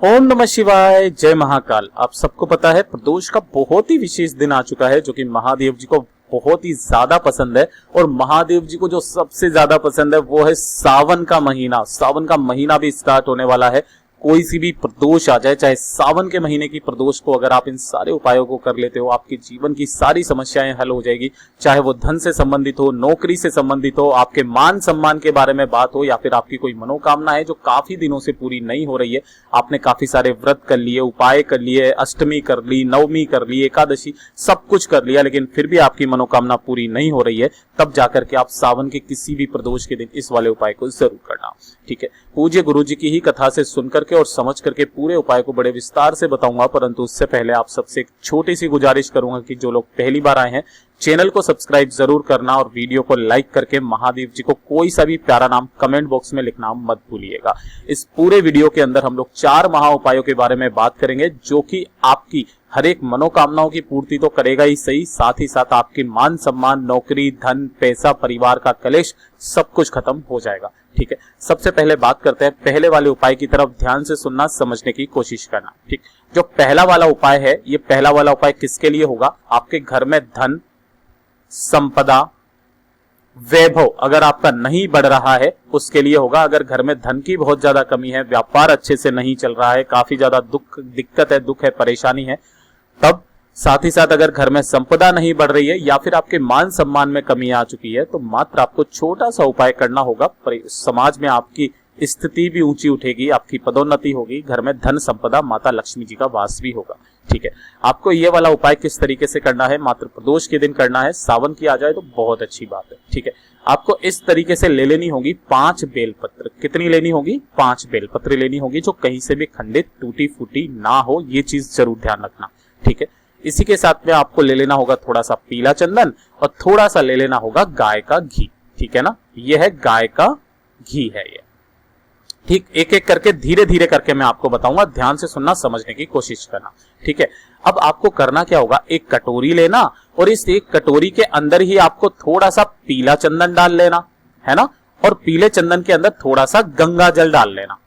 ओम नमः शिवाय, जय महाकाल। आप सबको पता है प्रदोष का बहुत ही विशेष दिन आ चुका है जो कि महादेव जी को बहुत ही ज्यादा पसंद है। और महादेव जी को जो सबसे ज्यादा पसंद है वो है सावन का महीना। सावन का महीना भी स्टार्ट होने वाला है। कोई सी भी प्रदोष आ जाए, चाहे सावन के महीने की प्रदोष को अगर आप इन सारे उपायों को कर लेते हो, आपके जीवन की सारी समस्याएं हल हो जाएगी। चाहे वो धन से संबंधित हो, नौकरी से संबंधित हो, आपके मान सम्मान के बारे में बात हो, या फिर आपकी कोई मनोकामना है जो काफी दिनों से पूरी नहीं हो रही है। आपने काफी सारे व्रत कर लिए, उपाय कर लिए, अष्टमी कर ली, नवमी कर ली, एकादशी, सब कुछ कर लिया, लेकिन फिर भी आपकी मनोकामना पूरी नहीं हो रही है, तब जाकर के आप सावन के किसी भी प्रदोष के दिन इस वाले उपाय को जरूर करना। ठीक है, पूज्य गुरु जी की ही कथा से सुनकर और समझ करके पूरे उपाय को बड़े विस्तार से बताऊंगा, परंतु उससे पहले आप सबसे एक छोटी सी गुजारिश करूंगा कि जो लोग पहली बार आए हैं चैनल को सब्सक्राइब जरूर करना और वीडियो को लाइक करके महादेव जी को कोई सा भी प्यारा नाम कमेंट बॉक्स में लिखना मत भूलिएगा। इस पूरे वीडियो के अंदर हम लोग 4 महा उपायों के बारे में बात करेंगे जो कि आपकी हर एक मनोकामनाओं की पूर्ति तो करेगा ही सही, साथ ही साथ आपकी मान सम्मान, नौकरी, धन, पैसा, परिवार का कलेश सब कुछ खत्म हो जाएगा। ठीक है, सबसे पहले बात करते हैं पहले वाले उपाय की तरफ। ध्यान से सुनना, समझने की कोशिश करना। ठीक, जो पहला वाला उपाय है, ये पहला वाला उपाय किसके लिए होगा? आपके घर में धन, संपदा, वैभव अगर आपका नहीं बढ़ रहा है उसके लिए होगा। अगर घर में धन की बहुत ज्यादा कमी है, व्यापार अच्छे से नहीं चल रहा है, काफी ज्यादा दिक्कत है, दुख है, परेशानी है, तब साथ ही साथ अगर घर में संपदा नहीं बढ़ रही है या फिर आपके मान सम्मान में कमी आ चुकी है, तो मात्र आपको छोटा सा उपाय करना होगा। समाज में आपकी स्थिति भी ऊंची उठेगी, आपकी पदोन्नति होगी, घर में धन संपदा, माता लक्ष्मी जी का वास भी होगा। ठीक है, आपको ये वाला उपाय किस तरीके से करना है? मात्र प्रदोष के दिन करना है। सावन की आ जाए तो बहुत अच्छी बात है। ठीक है, आपको इस तरीके से ले लेनी होगी 5 बेलपत्र। कितनी लेनी होगी? 5 बेलपत्र लेनी होगी, जो कहीं से भी खंडित, टूटी फूटी ना हो, ये चीज जरूर ध्यान रखना। ठीक है, इसी के साथ में आपको ले लेना होगा थोड़ा सा पीला चंदन और थोड़ा सा ले लेना होगा गाय का घी। ठीक है ना, ये है गाय का घी है ये। ठीक, एक एक करके धीरे धीरे करके मैं आपको बताऊंगा, ध्यान से सुनना, समझने की कोशिश करना। ठीक है, अब आपको करना क्या होगा? एक कटोरी लेना और इस एक कटोरी के अंदर ही आपको थोड़ा सा पीला चंदन डाल लेना है ना, और पीले चंदन के अंदर थोड़ा सा गंगा जल डाल लेना।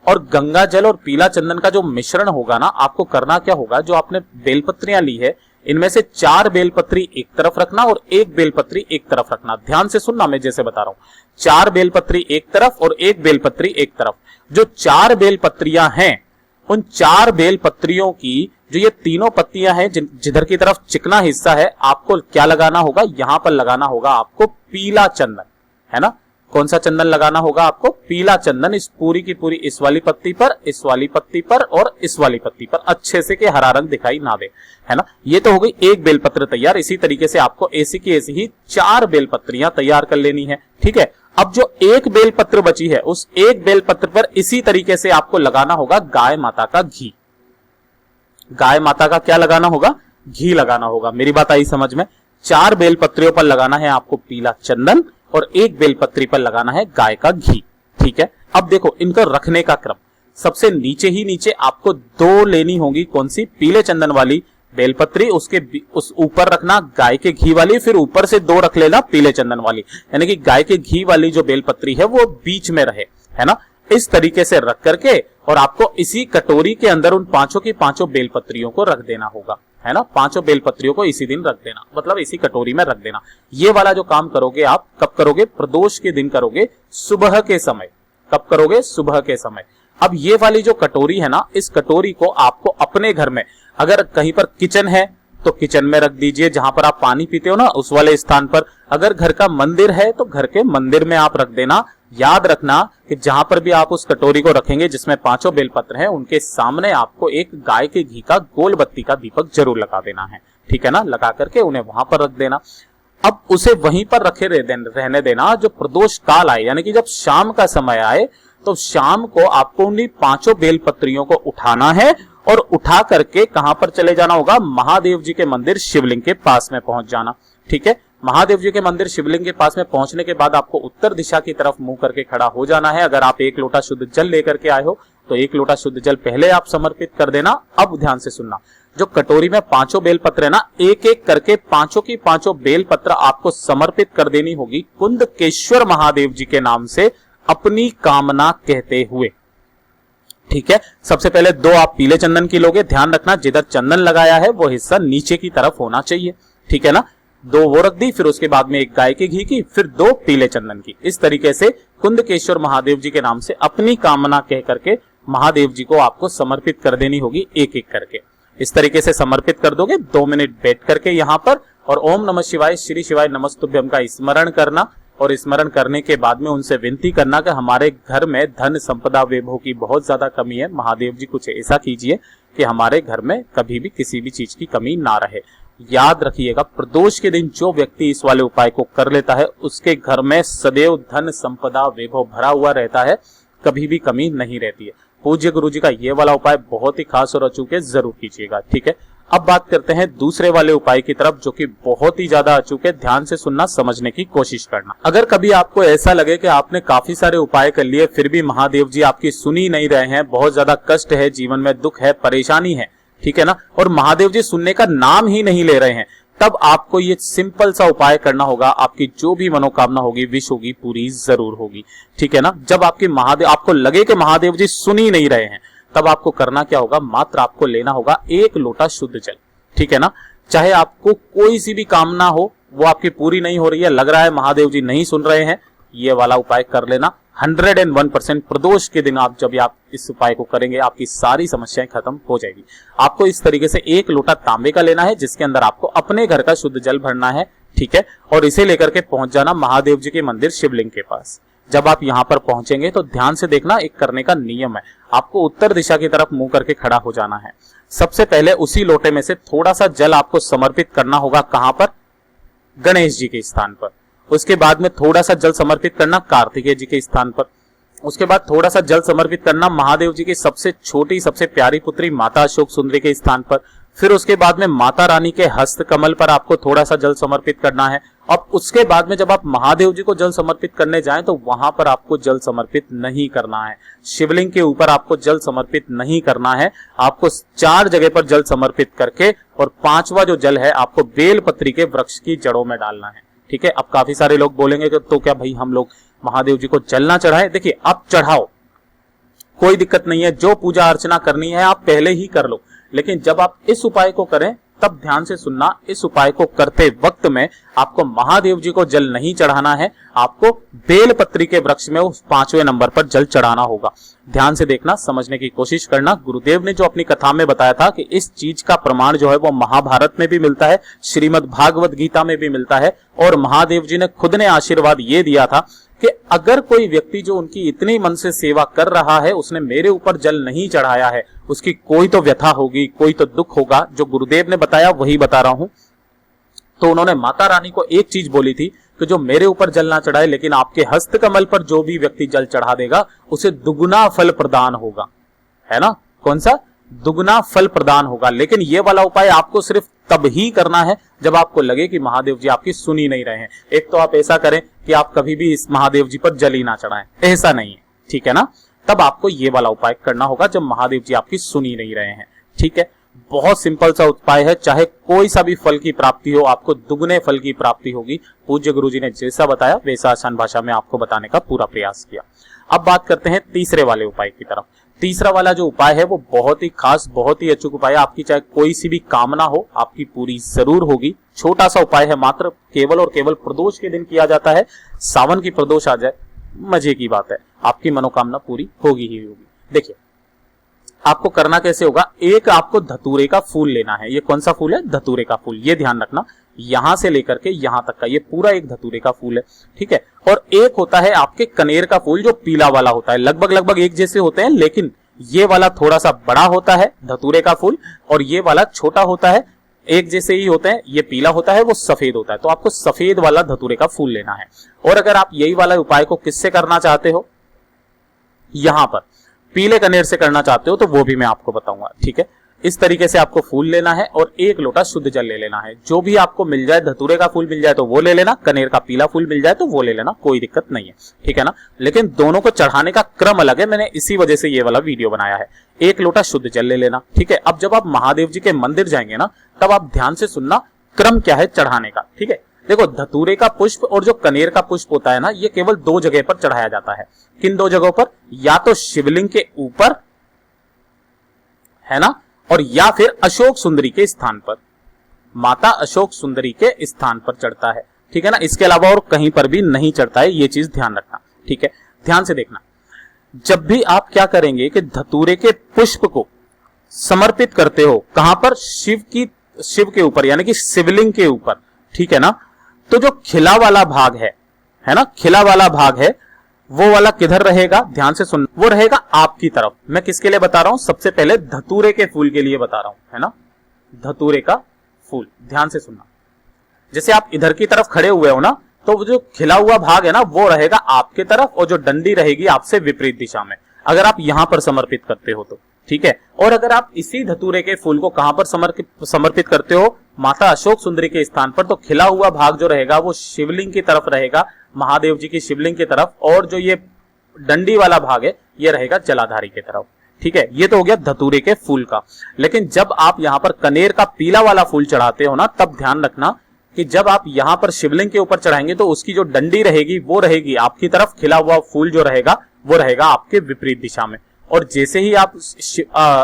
और गंगा जल और पीला चंदन का जो मिश्रण होगा ना, आपको करना क्या होगा? जो आपने बेलपत्रियां ली है, इनमें से 4 बेलपत्री एक तरफ रखना और 1 बेलपत्री एक तरफ रखना। ध्यान से सुनना, मैं जैसे बता रहा हूं, 4 बेलपत्री एक तरफ और 1 बेलपत्री एक तरफ। जो 4 बेलपत्रियां हैं, उन 4 बेलपत्रियों की जो ये तीनों पत्तियां हैं, जिधर की तरफ चिकना हिस्सा है, आपको क्या लगाना होगा? यहां पर लगाना होगा आपको पीला चंदन, है ना। कौन सा चंदन लगाना होगा आपको? पीला चंदन। इस पूरी की पूरी, इस वाली पत्ती पर, इस वाली पत्ती पर और इस वाली पत्ती पर, अच्छे से कि हरा रंग दिखाई ना दे, है ना। ये तो हो गई 1 बेलपत्र तैयार। इसी तरीके से आपको ऐसी की ऐसी ही 4 बेलपत्रियां तैयार कर लेनी है। ठीक है, अब जो 1 बेलपत्र बची है, उस 1 बेलपत्र पर इसी तरीके से आपको लगाना होगा गाय माता का घी। गाय माता का क्या लगाना होगा? घी लगाना होगा। मेरी बात आई समझ में? 4 बेलपत्रियों पर लगाना है आपको पीला चंदन और 1 बेलपत्री पर लगाना है गाय का घी। ठीक है, अब देखो इनको रखने का क्रम। सबसे नीचे ही नीचे आपको 2 लेनी होगी। कौन सी? पीले चंदन वाली बेलपत्री, उसके उस ऊपर रखना गाय के घी वाली, फिर ऊपर से 2 रख लेना पीले चंदन वाली, यानी कि गाय के घी वाली जो बेलपत्री है वो बीच में रहे, है ना। इस तरीके से रख करके और आपको इसी कटोरी के अंदर उन 5 की 5 बेलपत्रियों को रख देना होगा, है ना। 5 बेलपत्रियों को इसी दिन रख देना, मतलब इसी कटोरी में रख देना। ये वाला जो काम करोगे आप कब करोगे? प्रदोष के दिन करोगे, सुबह के समय। कब करोगे? सुबह के समय। अब ये वाली जो कटोरी है ना, इस कटोरी को आपको अपने घर में, अगर कहीं पर किचन है तो किचन में रख दीजिए, जहां पर आप पानी पीते हो ना उस वाले स्थान पर। अगर घर का मंदिर है तो घर के मंदिर में आप रख देना। याद रखना कि जहां पर भी आप उस कटोरी को रखेंगे जिसमें 5 बेलपत्र हैं, उनके सामने आपको एक गाय के घी का गोल बत्ती का दीपक जरूर लगा देना है। ठीक है ना, लगा करके उन्हें वहां पर रख देना। अब उसे वहीं पर रखे रहने देना। जो प्रदोष काल आए, यानी कि जब शाम का समय आए, तो शाम को आपको उन्हीं 5 बेलपत्रियों को उठाना है और उठा करके कहां पर चले जाना होगा? महादेव जी के मंदिर शिवलिंग के पास में पहुंच जाना। ठीक है, महादेव जी के मंदिर शिवलिंग के पास में पहुंचने के बाद आपको उत्तर दिशा की तरफ मुंह करके खड़ा हो जाना है। अगर आप 1 लोटा शुद्ध जल लेकर के आए हो तो 1 लोटा शुद्ध जल पहले आप समर्पित कर देना। अब ध्यान से सुनना, जो कटोरी में 5 बेलपत्र है ना, एक एक करके 5 की 5 बेलपत्र आपको समर्पित कर देनी होगी कुंदकेश्वर महादेव जी के नाम से, अपनी कामना कहते हुए। ठीक है। सबसे पहले 2 आप पीले चंदन की लोगे, ध्यान रखना जिधर चंदन लगाया है वो हिस्सा नीचे की तरफ होना चाहिए, ठीक है ना। 2 वो रख दी, फिर उसके बाद में 1 गाय के घी की, फिर 2 पीले चंदन की। इस तरीके से कुंदकेश्वर महादेव जी के नाम से अपनी कामना कह करके महादेव जी को आपको समर्पित कर देनी होगी, एक एक करके। इस तरीके से समर्पित कर दोगे, 2 मिनट बैठ करके यहाँ पर, और ओम नमः शिवाय, श्री शिवाय नमस्तुभ्यम का स्मरण करना, और स्मरण करने के बाद में उनसे विनती करना कि हमारे घर में धन संपदा वैभव की बहुत ज्यादा कमी है, महादेव जी कुछ ऐसा कीजिए कि हमारे घर में कभी भी किसी भी चीज की कमी ना रहे। याद रखिएगा, प्रदोष के दिन जो व्यक्ति इस वाले उपाय को कर लेता है उसके घर में सदैव धन संपदा वैभव भरा हुआ रहता है, कभी भी कमी नहीं रहती है। पूज्य गुरु जी का ये वाला उपाय बहुत ही खास और अचूक है, जरूर कीजिएगा, ठीक है। अब बात करते हैं दूसरे वाले उपाय की तरफ, जो कि बहुत ही ज्यादा अचूक है। ध्यान से सुनना, समझने की कोशिश करना। अगर कभी आपको ऐसा लगे कि आपने काफी सारे उपाय कर लिए फिर भी महादेव जी आपकी सुनी नहीं रहे हैं, बहुत ज्यादा कष्ट है, जीवन में दुख है, परेशानी है, ठीक है ना, और महादेव जी सुनने का नाम ही नहीं ले रहे हैं, तब आपको ये सिंपल सा उपाय करना होगा। आपकी जो भी मनोकामना होगी, विश होगी, पूरी जरूर होगी, ठीक है ना। जब आपको लगे कि महादेव जी सुन ही नहीं रहे हैं, तब आपको करना क्या होगा, मात्र आपको लेना होगा 1 लोटा शुद्ध जल, ठीक है ना। चाहे आपको कोई सी भी कामना हो, वो आपकी पूरी नहीं हो रही है, लग रहा है महादेव जी नहीं सुन रहे हैं, ये वाला उपाय कर लेना। 101% प्रदोष के दिन आप जब आप इस उपाय को करेंगे, आपकी सारी समस्याएं खत्म हो जाएगी। आपको इस तरीके से 1 लोटा तांबे का लेना है, जिसके अंदर आपको अपने घर का शुद्ध जल भरना है, ठीक है, और इसे लेकर के पहुंच जाना महादेव जी के मंदिर शिवलिंग के पास। जब आप यहां पर पहुंचेंगे तो ध्यान से देखना, एक करने का नियम है, आपको उत्तर दिशा की तरफ मुंह करके खड़ा हो जाना है। सबसे पहले उसी लोटे में से थोड़ा सा जल आपको समर्पित करना होगा, कहां पर, गणेश जी के स्थान पर। उसके बाद में थोड़ा सा जल समर्पित करना कार्तिकेय जी के स्थान पर। उसके बाद थोड़ा सा जल समर्पित करना महादेव जी की सबसे छोटी, सबसे प्यारी पुत्री माता अशोक सुंदरी के स्थान पर। फिर उसके बाद में माता रानी के हस्त कमल पर आपको थोड़ा सा जल समर्पित करना है। अब उसके बाद में जब आप महादेव जी को जल समर्पित करने जाएं तो वहां पर आपको जल समर्पित नहीं करना है, शिवलिंग के ऊपर आपको जल समर्पित नहीं करना है। आपको 4 जगह पर जल समर्पित करके, और 5वां जो जल है आपको बेलपत्री के वृक्ष की जड़ों में डालना है, ठीक है। अब काफी सारे लोग बोलेंगे कि तो क्या भाई हम लोग महादेव जी को जल ना चढ़ाएं? देखिए, आप चढ़ाओ, कोई दिक्कत नहीं है, जो पूजा अर्चना करनी है आप पहले ही कर लो, लेकिन जब आप इस उपाय को करें तब ध्यान से सुनना, इस उपाय को करते वक्त में आपको महादेव जी को जल नहीं चढ़ाना है, आपको बेलपत्री के वृक्ष में उस 5वें नंबर पर जल चढ़ाना होगा। ध्यान से देखना, समझने की कोशिश करना। गुरुदेव ने जो अपनी कथा में बताया था कि इस चीज का प्रमाण जो है वो महाभारत में भी मिलता है, श्रीमद् भागवत गीता में भी मिलता है, और महादेव जी ने खुद ने आशीर्वाद ये दिया था कि अगर कोई व्यक्ति जो उनकी इतनी मन से सेवा कर रहा है, उसने मेरे ऊपर जल नहीं चढ़ाया है, उसकी कोई तो व्यथा होगी, कोई तो दुख होगा। जो गुरुदेव ने बताया वही बता रहा हूं। तो उन्होंने माता रानी को एक चीज बोली थी कि जो मेरे ऊपर जल ना चढ़ाए, लेकिन आपके हस्त कमल पर जो भी व्यक्ति जल चढ़ा देगा उसे दुगुना फल प्रदान होगा, है ना। कौन सा? दुगुना फल प्रदान होगा। लेकिन ये वाला उपाय आपको सिर्फ तब ही करना है जब आपको लगे कि महादेव जी आपकी सुन ही नहीं रहे हैं। एक तो आप ऐसा करें कि आप कभी भी इस महादेव जी पर जल ही ना चढ़ाएं, ऐसा नहीं है, ठीक है ना। तब आपको ये वाला उपाय करना होगा जब महादेव जी आपकी सुन ही नहीं रहे हैं, ठीक है। बहुत सिंपल सा उपाय है, चाहे कोई सा भी फल की प्राप्ति हो, आपको दुगने फल की प्राप्ति होगी। पूज्य गुरुजी ने जैसा बताया वैसा आसान भाषा में आपको बताने का पूरा प्रयास किया। अब बात करते हैं तीसरे वाले उपाय की तरफ। तीसरा वाला जो उपाय है वो बहुत ही खास, बहुत ही अचूक उपाय है। आपकी चाहे कोई सी भी कामना हो, आपकी पूरी जरूर होगी। छोटा सा उपाय है, मात्र केवल और केवल प्रदोष के दिन किया जाता है। सावन की प्रदोष आ जाए, मजे की बात है, आपकी मनोकामना पूरी होगी ही होगी। देखिए, आपको करना कैसे होगा, एक आपको धतूरे का फूल लेना है। ये कौन सा फूल है? धतूरे का फूल। ये ध्यान रखना, यहां से लेकर के यहां तक का ये पूरा एक धतूरे का फूल है, ठीक है। और एक होता है आपके कनेर का फूल, जो पीला वाला होता है। लगभग एक जैसे होते हैं, लेकिन ये वाला थोड़ा सा बड़ा होता है धतूरे का फूल, और ये वाला छोटा होता है। एक जैसे ही होते हैं, ये पीला होता है, वो सफेद होता है। तो आपको सफेद वाला धतूरे का फूल लेना है। और अगर आप यही वाला उपाय को किससे करना चाहते हो, यहां पर पीले कनेर से करना चाहते हो, तो वो भी मैं आपको बताऊंगा, ठीक है। इस तरीके से आपको फूल लेना है और एक लोटा शुद्ध जल ले लेना है। जो भी आपको मिल जाए, धतूरे का फूल मिल जाए तो वो ले लेना, कनेर का पीला फूल मिल जाए तो वो ले लेना, कोई दिक्कत नहीं है, ठीक है ना। लेकिन दोनों को चढ़ाने का क्रम अलग है, मैंने इसी वजह से ये वाला वीडियो बनाया है। एक लोटा शुद्ध जल ले लेना, ठीक है। अब जब आप महादेव जी के मंदिर जाएंगे ना, तब आप ध्यान से सुनना क्रम क्या है चढ़ाने का, ठीक है। देखो, धतूरे का पुष्प और जो कनेर का पुष्प होता है ना, ये केवल 2 जगह पर चढ़ाया जाता है। किन 2 जगहों पर? या तो शिवलिंग के ऊपर है ना, और या फिर अशोक सुंदरी के स्थान पर, माता अशोक सुंदरी के स्थान पर चढ़ता है, ठीक है ना। इसके अलावा और कहीं पर भी नहीं चढ़ता है, ये चीज ध्यान रखना, ठीक है। ध्यान से देखना, जब भी आप क्या करेंगे कि धतूरे के पुष्प को समर्पित करते हो, कहां पर, शिव के ऊपर, यानी कि शिवलिंग के ऊपर, ठीक है ना, तो जो खिला वाला भाग है ना, खिला वाला भाग है, वो वाला किधर रहेगा, ध्यान से सुन, वो रहेगा आपकी तरफ। मैं किसके लिए बता रहा हूं, सबसे पहले धतूरे के फूल के लिए बता रहा हूं, है ना, धतूरे का फूल, ध्यान से सुनना। जैसे आप इधर की तरफ खड़े हुए हो ना, तो वो जो खिला हुआ भाग है ना, वो रहेगा आपके तरफ, और जो डंडी रहेगी आपसे विपरीत दिशा में, अगर आप यहां पर समर्पित करते हो तो, ठीक है। और अगर आप इसी धतूरे के फूल को कहां पर समर्पित करते हो, माता अशोक सुंदरी के स्थान पर, तो खिला हुआ भाग जो रहेगा वो शिवलिंग की तरफ रहेगा, महादेव जी की शिवलिंग की तरफ, और जो ये डंडी वाला भाग है ये रहेगा जलाधारी की तरफ, ठीक है। ये तो हो गया धतूरे के फूल का। लेकिन जब आप यहां पर कनेर का पीला वाला फूल चढ़ाते हो ना, तब ध्यान रखना कि जब आप यहां पर शिवलिंग के ऊपर चढ़ाएंगे तो उसकी जो डंडी रहेगी वो रहेगी आपकी तरफ, खिला हुआ फूल जो रहेगा वो रहेगा आपके विपरीत दिशा में। और जैसे ही आप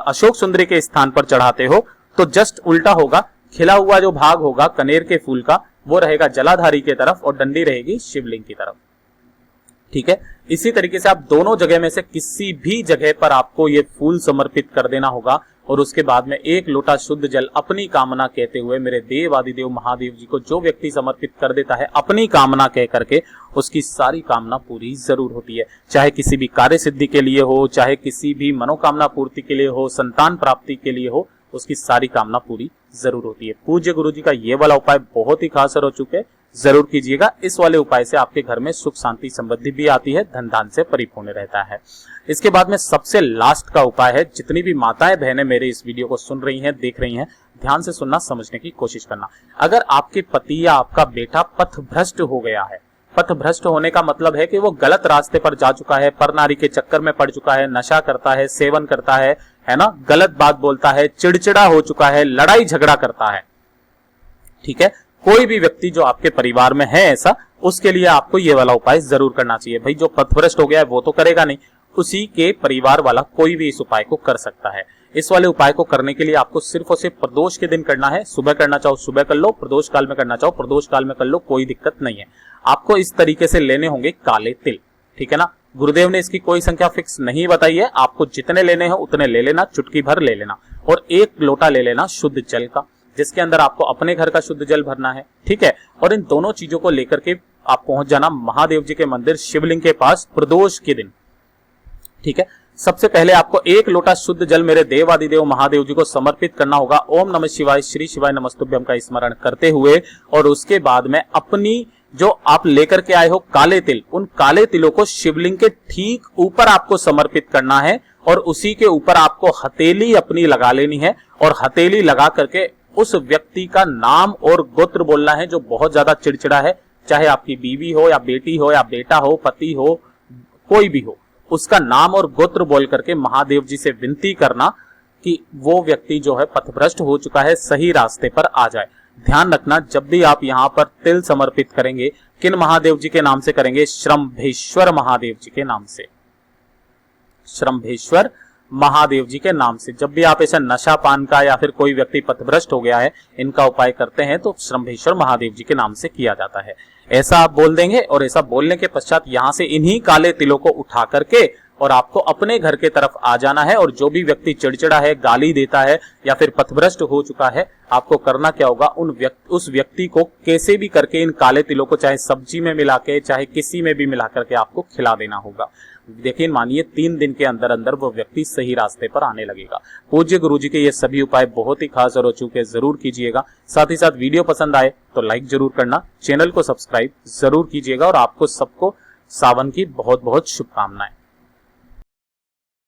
अशोक सुंदरी के स्थान पर चढ़ाते हो तो जस्ट उल्टा होगा, खिला हुआ जो भाग होगा कनेर के फूल का वो रहेगा जलाधारी की तरफ, और डंडी रहेगी शिवलिंग की तरफ, ठीक है। इसी तरीके से आप दोनों जगह में से किसी भी जगह पर आपको ये फूल समर्पित कर देना होगा, और उसके बाद में एक लोटा शुद्ध जल अपनी कामना कहते हुए, मेरे देव आदिदेव महादेव जी को जो व्यक्ति समर्पित कर देता है अपनी कामना कह करके, उसकी सारी कामना पूरी जरूर होती है। चाहे किसी भी कार्य सिद्धि के लिए हो, चाहे किसी भी मनोकामना पूर्ति के लिए हो, संतान प्राप्ति के लिए हो, उसकी सारी कामना पूरी जरूर होती है। पूज्य गुरु जी का ये वाला उपाय बहुत ही खास हो चुके, जरूर कीजिएगा। इस वाले उपाय से आपके घर में सुख शांति समृद्धि भी आती है, धन धान से परिपूर्ण रहता है। इसके बाद में सबसे लास्ट का उपाय है, जितनी भी माताएं बहनें मेरे इस वीडियो को सुन रही हैं, देख रही हैं, ध्यान से सुनना, समझने की कोशिश करना। अगर आपके पति या आपका बेटा पथ भ्रष्ट हो गया है, पथ भ्रष्ट होने का मतलब है कि वो गलत रास्ते पर जा चुका है, पर नारी के चक्कर में पड़ चुका है, नशा करता है, सेवन करता है ना, गलत बात बोलता है, चिड़चिड़ा हो चुका है, लड़ाई झगड़ा करता है, ठीक है। कोई भी व्यक्ति जो आपके परिवार में है ऐसा, उसके लिए आपको ये वाला उपाय जरूर करना चाहिए। भाई जो पथभ्रष्ट हो गया है वो तो करेगा नहीं, उसी के परिवार वाला कोई भी इस उपाय को कर सकता है। इस वाले उपाय को करने के लिए आपको सिर्फ और सिर्फ प्रदोष के दिन करना है। सुबह करना चाहो सुबह कर लो, प्रदोष काल में करना चाहो प्रदोष काल में कर लो, कोई दिक्कत नहीं है। आपको इस तरीके से लेने होंगे काले तिल, ठीक है ना। गुरुदेव ने इसकी कोई संख्या फिक्स नहीं बताई है, आपको जितने लेने हो उतने ले लेना, चुटकी भर ले लेना, और एक लोटा ले लेना शुद्ध जल का, जिसके अंदर आपको अपने घर का शुद्ध जल भरना है, ठीक है। और इन दोनों चीजों को लेकर के आप पहुंच जाना महादेव जी के मंदिर शिवलिंग के पास प्रदोष के दिन, ठीक है। सबसे पहले आपको एक लोटा शुद्ध जल मेरे देव आदिदेव महादेव जी को समर्पित करना होगा, ओम नमः शिवाय श्री शिवाय नमस्तुभ्यम का स्मरण करते हुए, और उसके बाद में अपनी जो आप लेकर के आए हो काले तिल, उन काले तिलों को शिवलिंग के ठीक ऊपर आपको समर्पित करना है, और उसी के ऊपर आपको हथेली अपनी लगा लेनी है, और हथेली लगा करके उस व्यक्ति का नाम और गोत्र बोलना है जो बहुत ज्यादा चिड़चिड़ा है, चाहे आपकी बीवी हो या बेटी हो या बेटा हो, पति हो, कोई भी हो, उसका नाम और गोत्र बोल करके महादेव जी से विनती करना कि वो व्यक्ति जो है पथभ्रष्ट हो चुका है, सही रास्ते पर आ जाए। ध्यान रखना, जब भी आप यहाँ पर तिल समर्पित करेंगे, किन महादेव जी के नाम से करेंगे, श्रम्भेश्वर महादेव जी के नाम से, श्रम्भेश्वर महादेव जी के नाम से। जब भी आप ऐसा नशा पान का या फिर कोई व्यक्ति पथभ्रष्ट हो गया है, इनका उपाय करते हैं तो श्रम्भेश्वर महादेव जी के नाम से किया जाता है। ऐसा आप बोल देंगे, और ऐसा बोलने के पश्चात यहां से इन्हीं काले तिलों को उठा करके और आपको अपने घर के तरफ आ जाना है। और जो भी व्यक्ति चिड़चिड़ा है, गाली देता है या फिर पथभ्रष्ट हो चुका है, आपको करना क्या होगा, उस व्यक्ति को कैसे भी करके इन काले तिलों को चाहे सब्जी में मिला के, चाहे किसी में भी मिला करके आपको खिला देना होगा। देखिए, मानिए 3 दिन के अंदर अंदर वो व्यक्ति सही रास्ते पर आने लगेगा। पूज्य गुरु जी के ये सभी उपाय बहुत ही खास और अचूक है, जरूर कीजिएगा। साथ ही साथ वीडियो पसंद आए तो लाइक जरूर करना, चैनल को सब्सक्राइब जरूर कीजिएगा, और आपको सबको सावन की बहुत बहुत शुभकामनाएं।